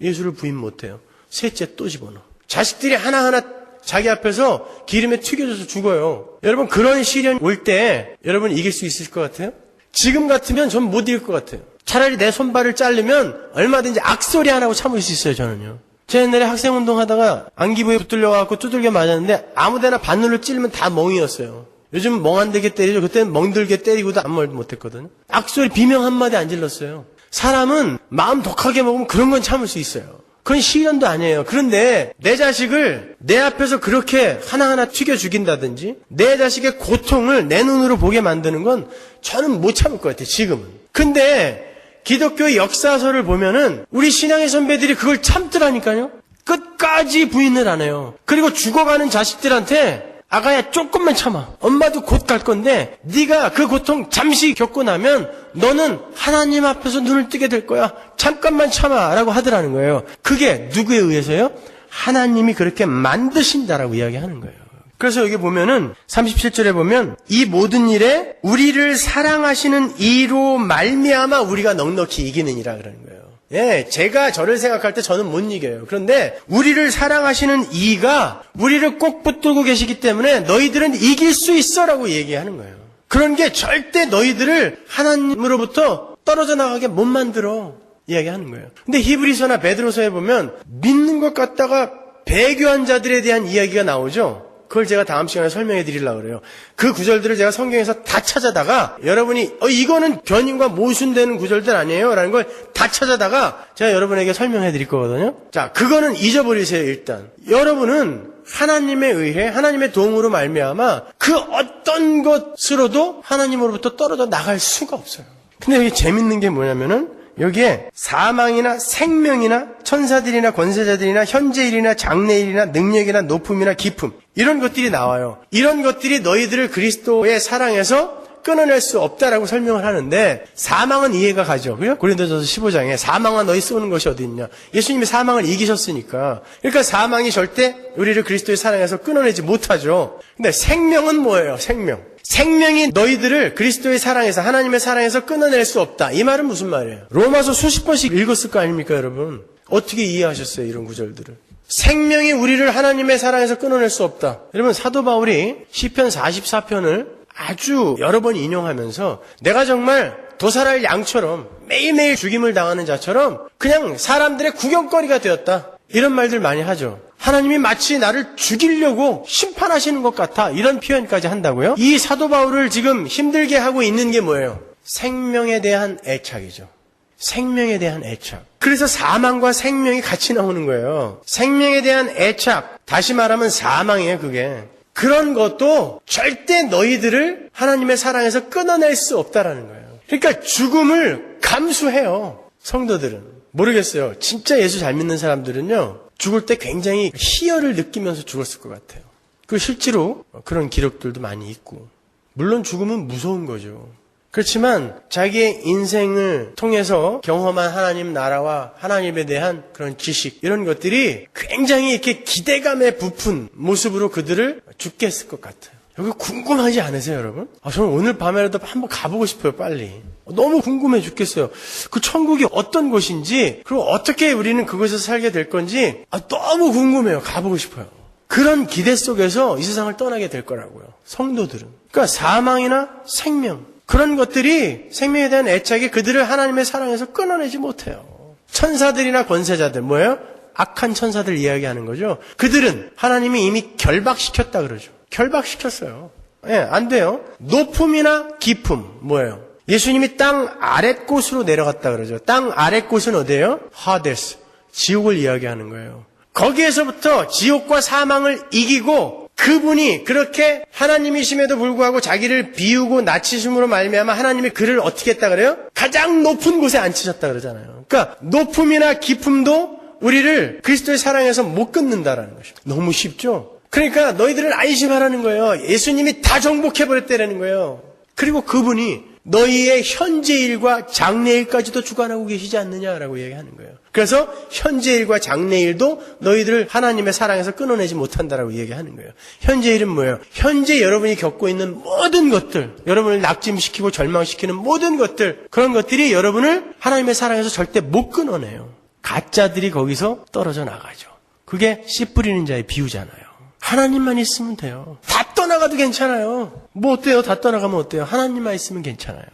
예수를 부인 못해요. 셋째 또 집어넣어. 자식들이 하나하나 자기 앞에서 기름에 튀겨져서 죽어요. 여러분 그런 시련 올 때 여러분 이길 수 있을 것 같아요? 지금 같으면 전 못 이길 것 같아요. 차라리 내 손발을 자르면 얼마든지 악소리 안 하고 참을 수 있어요, 저는요. 제 옛날에 학생운동 하다가 안기부에 붙들려가지고 두들겨 맞았는데 아무데나 바늘로 찌르면 다 멍이었어요. 요즘 멍안되게 때리죠. 그때는 멍들게 때리고도 아무 말도 못했거든요. 악소리 비명 한마디 안 질렀어요. 사람은 마음 독하게 먹으면 그런 건 참을 수 있어요. 그건 시련도 아니에요. 그런데 내 자식을 내 앞에서 그렇게 하나하나 튀겨 죽인다든지 내 자식의 고통을 내 눈으로 보게 만드는 건 저는 못 참을 것 같아요, 지금은. 근데 기독교의 역사서를 보면은 우리 신앙의 선배들이 그걸 참더라니까요. 끝까지 부인을 안 해요. 그리고 죽어가는 자식들한테 아가야 조금만 참아. 엄마도 곧 갈 건데 네가 그 고통 잠시 겪고 나면 너는 하나님 앞에서 눈을 뜨게 될 거야. 잠깐만 참아 라고 하더라는 거예요. 그게 누구에 의해서요? 하나님이 그렇게 만드신다라고 이야기하는 거예요. 그래서 여기 보면은 37절에 보면 이 모든 일에 우리를 사랑하시는 이로 말미암아 우리가 넉넉히 이기느니라 그러는 거예요. 예, 제가 저를 생각할 때 저는 못 이겨요. 그런데 우리를 사랑하시는 이가 우리를 꼭 붙들고 계시기 때문에 너희들은 이길 수 있어라고 얘기하는 거예요. 그런 게 절대 너희들을 하나님으로부터 떨어져 나가게 못 만들어 이야기하는 거예요. 근데 히브리서나 베드로서에 보면 믿는 것 같다가 배교한 자들에 대한 이야기가 나오죠. 그걸 제가 다음 시간에 설명해 드리려고 그래요. 그 구절들을 제가 성경에서 다 찾아다가 여러분이 이거는 견인과 모순되는 구절들 아니에요? 라는 걸 다 찾아다가 제가 여러분에게 설명해 드릴 거거든요. 자, 그거는 잊어버리세요, 일단. 여러분은 하나님에 의해 하나님의 도움으로 말미암아 그 어떤 것으로도 하나님으로부터 떨어져 나갈 수가 없어요. 근데 여기 재밌는 게 뭐냐면은 여기에 사망이나 생명이나 천사들이나 권세자들이나 현재일이나 장래일이나 능력이나 높음이나 깊음 이런 것들이 나와요. 이런 것들이 너희들을 그리스도의 사랑에서 끊어낼 수 없다라고 설명을 하는데 사망은 이해가 가죠. 그죠? 고린도전서 15장에 사망아 너희 쏘는 것이 어디 있냐. 예수님이 사망을 이기셨으니까. 그러니까 사망이 절대 우리를 그리스도의 사랑에서 끊어내지 못하죠. 근데 생명은 뭐예요? 생명. 생명이 너희들을 그리스도의 사랑에서 하나님의 사랑에서 끊어낼 수 없다. 이 말은 무슨 말이에요? 로마서 수십 번씩 읽었을 거 아닙니까, 여러분? 어떻게 이해하셨어요, 이런 구절들을? 생명이 우리를 하나님의 사랑에서 끊어낼 수 없다. 여러분, 사도 바울이 시편 44편을 아주 여러 번 인용하면서 내가 정말 도살할 양처럼 매일매일 죽임을 당하는 자처럼 그냥 사람들의 구경거리가 되었다. 이런 말들 많이 하죠. 하나님이 마치 나를 죽이려고 심판하시는 것 같아. 이런 표현까지 한다고요? 이 사도 바울을 지금 힘들게 하고 있는 게 뭐예요? 생명에 대한 애착이죠. 생명에 대한 애착. 그래서 사망과 생명이 같이 나오는 거예요. 생명에 대한 애착. 다시 말하면 사망이에요, 그게. 그런 것도 절대 너희들을 하나님의 사랑에서 끊어낼 수 없다라는 거예요. 그러니까 죽음을 감수해요. 성도들은. 모르겠어요. 진짜 예수 잘 믿는 사람들은요. 죽을 때 굉장히 희열을 느끼면서 죽었을 것 같아요. 그 실제로 그런 기록들도 많이 있고. 물론 죽음은 무서운 거죠. 그렇지만 자기의 인생을 통해서 경험한 하나님 나라와 하나님에 대한 그런 지식 이런 것들이 굉장히 이렇게 기대감에 부푼 모습으로 그들을 죽게 했을 것 같아요. 여기 궁금하지 않으세요, 여러분? 저는 오늘 밤에라도 한번 가보고 싶어요, 빨리. 너무 궁금해 죽겠어요. 그 천국이 어떤 곳인지 그리고 어떻게 우리는 그곳에서 살게 될 건지 너무 궁금해요. 가보고 싶어요. 그런 기대 속에서 이 세상을 떠나게 될 거라고요. 성도들은. 그러니까 사망이나 생명 그런 것들이 생명에 대한 애착이 그들을 하나님의 사랑에서 끊어내지 못해요. 천사들이나 권세자들 뭐예요? 악한 천사들 이야기하는 거죠. 그들은 하나님이 이미 결박시켰다 그러죠. 결박시켰어요. 예, 안 돼요. 높음이나 깊음 뭐예요? 예수님이 땅 아랫곳으로 내려갔다 그러죠. 땅 아랫곳은 어디예요? 하데스, 지옥을 이야기하는 거예요. 거기에서부터 지옥과 사망을 이기고 그분이 그렇게 하나님이심에도 불구하고 자기를 비우고 낮추심으로 말미암아 하나님이 그를 어떻게 했다 그래요? 가장 높은 곳에 앉히셨다 그러잖아요. 그러니까 높음이나 깊음도 우리를 그리스도의 사랑에서 못 끊는다라는 것이죠. 너무 쉽죠? 그러니까 너희들을 안심하라는 거예요. 예수님이 다 정복해버렸다라는 거예요. 그리고 그분이 너희의 현재일과 장래일까지도 주관하고 계시지 않느냐라고 얘기하는 거예요. 그래서 현재일과 장래일도 너희들을 하나님의 사랑에서 끊어내지 못한다라고 얘기하는 거예요. 현재일은 뭐예요? 현재 여러분이 겪고 있는 모든 것들, 여러분을 낙심시키고 절망시키는 모든 것들, 그런 것들이 여러분을 하나님의 사랑에서 절대 못 끊어내요. 가짜들이 거기서 떨어져 나가죠. 그게 씨 뿌리는 자의 비유잖아요. 하나님만 있으면 돼요. 다 떠나가도 괜찮아요. 뭐 어때요? 다 떠나가면 어때요? 하나님만 있으면 괜찮아요.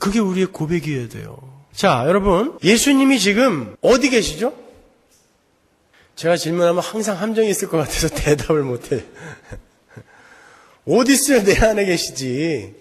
그게 우리의 고백이어야 돼요. 자, 여러분, 예수님이 지금 어디 계시죠? 제가 질문하면 항상 함정이 있을 것 같아서 대답을 못해요. 어디 있어요? 내 안에 계시지.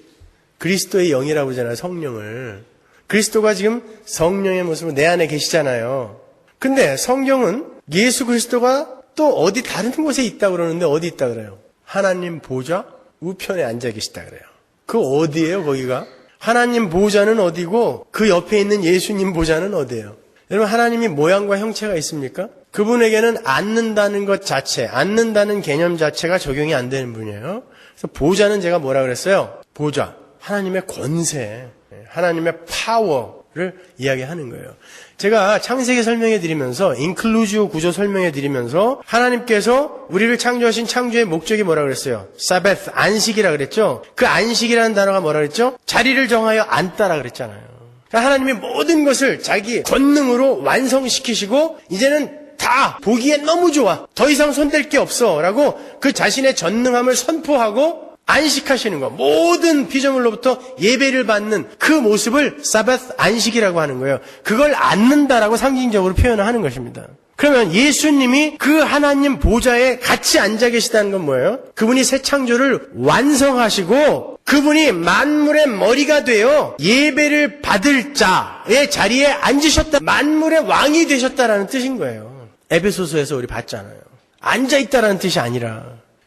그리스도의 영이라고 그러잖아요, 성령을. 그리스도가 지금 성령의 모습으로 내 안에 계시잖아요. 근데 성경은 예수 그리스도가 또 어디 다른 곳에 있다고 그러는데 어디 있다 그래요? 하나님 보좌 우편에 앉아 계시다 그래요. 그 어디예요, 거기가? 하나님 보좌는 어디고 그 옆에 있는 예수님 보좌는 어디예요? 여러분, 하나님이 모양과 형체가 있습니까? 그분에게는 앉는다는 것 자체, 앉는다는 개념 자체가 적용이 안 되는 분이에요. 그래서 보좌는 제가 뭐라 그랬어요? 보좌, 하나님의 권세, 하나님의 파워를 이야기하는 거예요. 제가 창세기 설명해 드리면서 인클루지오 구조 설명해 드리면서 하나님께서 우리를 창조하신 창조의 목적이 뭐라 그랬어요? 사베스, 안식이라 그랬죠? 그 안식이라는 단어가 뭐라 그랬죠? 자리를 정하여 앉다라 그랬잖아요. 그러니까 하나님이 모든 것을 자기 권능으로 완성시키시고 이제는 다 보기에 너무 좋아. 더 이상 손댈 게 없어. 라고 그 자신의 전능함을 선포하고 안식하시는 것. 모든 피조물로부터 예배를 받는 그 모습을 사바스 안식이라고 하는 거예요. 그걸 앉는다라고 상징적으로 표현을 하는 것입니다. 그러면 예수님이 그 하나님 보좌에 같이 앉아 계시다는 건 뭐예요? 그분이 새 창조를 완성하시고 그분이 만물의 머리가 되어 예배를 받을 자의 자리에 앉으셨다. 만물의 왕이 되셨다라는 뜻인 거예요. 에베소서에서 우리 봤잖아요. 앉아있다라는 뜻이 아니라.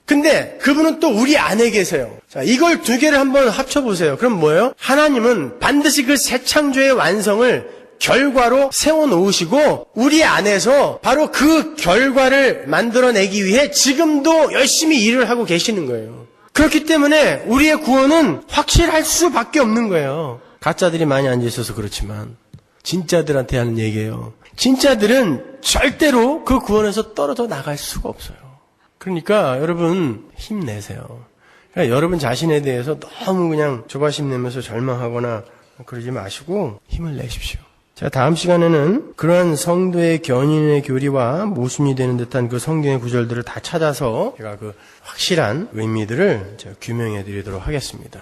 근데 그분은 또 우리 안에 계세요. 자, 이걸 두 개를 한번 합쳐보세요. 그럼 뭐예요? 하나님은 반드시 그 새 창조의 완성을 결과로 세워놓으시고 우리 안에서 바로 그 결과를 만들어내기 위해 지금도 열심히 일을 하고 계시는 거예요. 그렇기 때문에 우리의 구원은 확실할 수밖에 없는 거예요. 가짜들이 많이 앉아있어서 그렇지만 진짜들한테 하는 얘기예요. 진짜들은 절대로 그 구원에서 떨어져 나갈 수가 없어요. 그러니까 여러분 힘내세요. 그러니까 여러분 자신에 대해서 너무 그냥 조바심 내면서 절망하거나 그러지 마시고 힘을 내십시오. 자, 다음 시간에는 그러한 성도의 견인의 교리와 모순이 되는 듯한 그 성경의 구절들을 다 찾아서 제가 그 확실한 의미들을 제가 규명해 드리도록 하겠습니다.